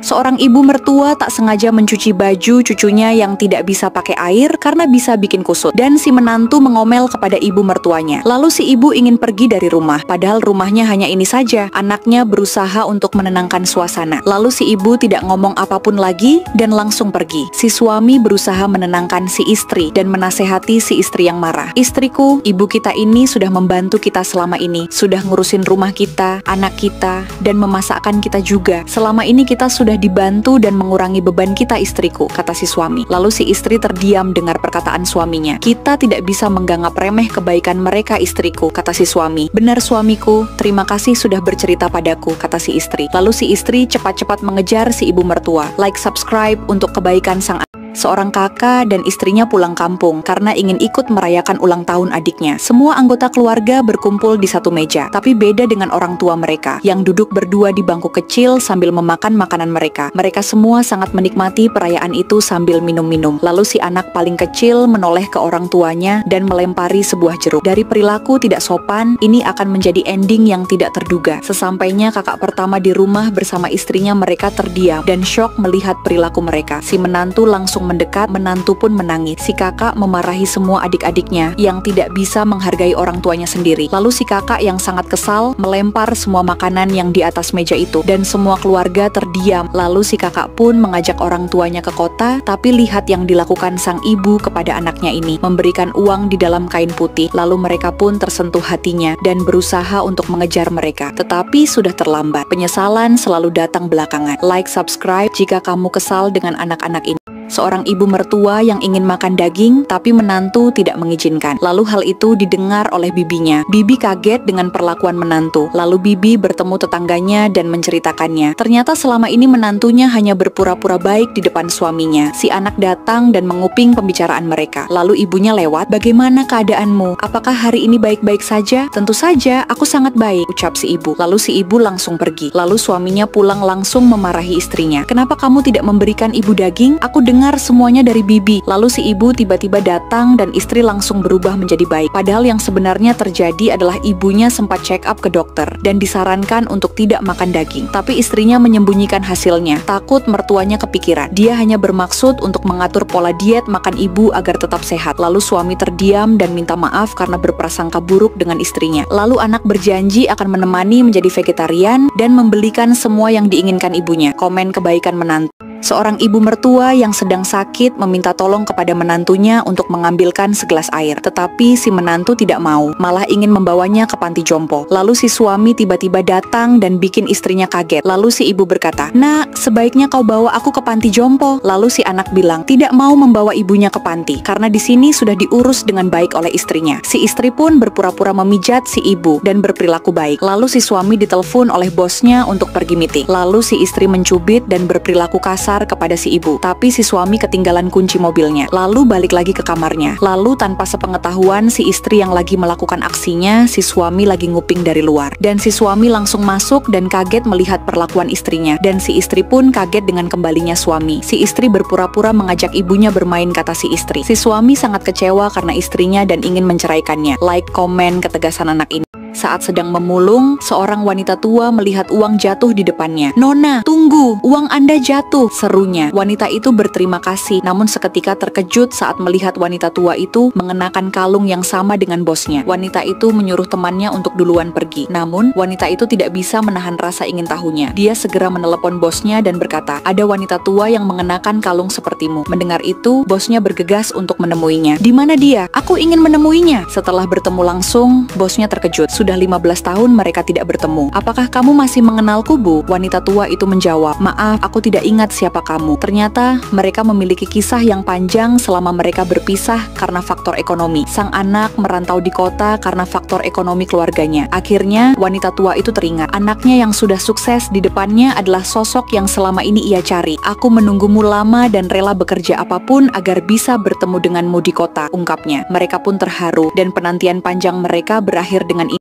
Seorang ibu mertua tak sengaja mencuci baju cucunya yang tidak bisa pakai air karena bisa bikin kusut. Dan si menantu mengomel kepada ibu mertuanya. Lalu si ibu ingin pergi dari rumah, padahal rumahnya hanya ini saja. Anaknya berusaha untuk menenangkan suasana. Lalu si ibu tidak ngomong apapun lagi dan langsung pergi. Si suami berusaha menenangkan si istri dan menasehati si istri yang marah. Istriku, ibu kita ini sudah membantu kita selama ini, sudah ngurusin rumah kita, anak kita, dan memasakkan kita juga. Selama ini kita sudah dibantu dan mengurangi beban kita, istriku, kata si suami. Lalu si istri terdiam dengar perkataan suaminya. Kita tidak bisa mengganggap remeh kebaikan mereka, istriku, kata si suami. Benar suamiku, terima kasih sudah bercerita padaku, kata si istri. Lalu si istri cepat-cepat mengejar si ibu mertua. Like, subscribe untuk kebaikan sang Seorang kakak dan istrinya pulang kampung karena ingin ikut merayakan ulang tahun adiknya. Semua anggota keluarga berkumpul di satu meja, tapi beda dengan orang tua mereka yang duduk berdua di bangku kecil sambil memakan makanan mereka. Mereka semua sangat menikmati perayaan itu sambil minum-minum. Lalu si anak paling kecil menoleh ke orang tuanya dan melempari sebuah jeruk. Dari perilaku tidak sopan, ini akan menjadi ending yang tidak terduga. Sesampainya kakak pertama di rumah bersama istrinya, mereka terdiam dan syok melihat perilaku mereka. Si menantu langsung mendekat, menantu pun menangis. Si kakak memarahi semua adik-adiknya yang tidak bisa menghargai orang tuanya sendiri. Lalu si kakak yang sangat kesal melempar semua makanan yang di atas meja itu dan semua keluarga terdiam. Lalu si kakak pun mengajak orang tuanya ke kota, tapi lihat yang dilakukan sang ibu kepada anaknya ini, memberikan uang di dalam kain putih. Lalu mereka pun tersentuh hatinya dan berusaha untuk mengejar mereka, tetapi sudah terlambat. Penyesalan selalu datang belakangan. Like, subscribe jika kamu kesal dengan anak-anak ini. Seorang ibu mertua yang ingin makan daging, tapi menantu tidak mengizinkan. Lalu hal itu didengar oleh bibinya. Bibi kaget dengan perlakuan menantu. Lalu bibi bertemu tetangganya dan menceritakannya. Ternyata selama ini menantunya hanya berpura-pura baik di depan suaminya. Si anak datang dan menguping pembicaraan mereka. Lalu ibunya lewat. Bagaimana keadaanmu? Apakah hari ini baik-baik saja? Tentu saja, aku sangat baik, ucap si ibu. Lalu si ibu langsung pergi. Lalu suaminya pulang langsung memarahi istrinya. Kenapa kamu tidak memberikan ibu daging? Aku dengar semuanya dari bibi. Lalu si ibu tiba-tiba datang dan istri langsung berubah menjadi baik. Padahal yang sebenarnya terjadi adalah ibunya sempat check up ke dokter dan disarankan untuk tidak makan daging. Tapi istrinya menyembunyikan hasilnya, takut mertuanya kepikiran. Dia hanya bermaksud untuk mengatur pola diet makan ibu agar tetap sehat. Lalu suami terdiam dan minta maaf karena berprasangka buruk dengan istrinya. Lalu anak berjanji akan menemani menjadi vegetarian dan membelikan semua yang diinginkan ibunya. Komen kebaikan menantu. Seorang ibu mertua yang sedang sakit meminta tolong kepada menantunya untuk mengambilkan segelas air. Tetapi si menantu tidak mau, malah ingin membawanya ke panti jompo. Lalu si suami tiba-tiba datang dan bikin istrinya kaget. Lalu si ibu berkata, "Nak, sebaiknya kau bawa aku ke panti jompo." Lalu si anak bilang tidak mau membawa ibunya ke panti karena di sini sudah diurus dengan baik oleh istrinya. Si istri pun berpura-pura memijat si ibu dan berperilaku baik. Lalu si suami ditelepon oleh bosnya untuk pergi meeting. Lalu si istri mencubit dan berperilaku kasar kepada si ibu, tapi si suami ketinggalan kunci mobilnya. Lalu balik lagi ke kamarnya. Lalu tanpa sepengetahuan si istri yang lagi melakukan aksinya, si suami lagi nguping dari luar. Dan si suami langsung masuk dan kaget melihat perlakuan istrinya. Dan si istri pun kaget dengan kembalinya suami. Si istri berpura-pura mengajak ibunya bermain, kata si istri. Si suami sangat kecewa karena istrinya dan ingin menceraikannya. Like, komen ketegasan anak ini. Saat sedang memulung, seorang wanita tua melihat uang jatuh di depannya. "Nona, tunggu, uang Anda jatuh," serunya. Wanita itu berterima kasih, namun seketika terkejut saat melihat wanita tua itu mengenakan kalung yang sama dengan bosnya. Wanita itu menyuruh temannya untuk duluan pergi. Namun, wanita itu tidak bisa menahan rasa ingin tahunya. Dia segera menelepon bosnya dan berkata, "Ada wanita tua yang mengenakan kalung sepertimu." Mendengar itu, bosnya bergegas untuk menemuinya. "Di mana dia? Aku ingin menemuinya." Setelah bertemu langsung, bosnya terkejut. Sudah 15 tahun mereka tidak bertemu. "Apakah kamu masih mengenalku, Bu?" Wanita tua itu menjawab, "Maaf, aku tidak ingat siapa kamu." Ternyata mereka memiliki kisah yang panjang selama mereka berpisah karena faktor ekonomi. Sang anak merantau di kota karena faktor ekonomi keluarganya. Akhirnya wanita tua itu teringat anaknya yang sudah sukses di depannya adalah sosok yang selama ini ia cari. "Aku menunggumu lama dan rela bekerja apapun agar bisa bertemu denganmu di kota," ungkapnya. Mereka pun terharu dan penantian panjang mereka berakhir dengan ini.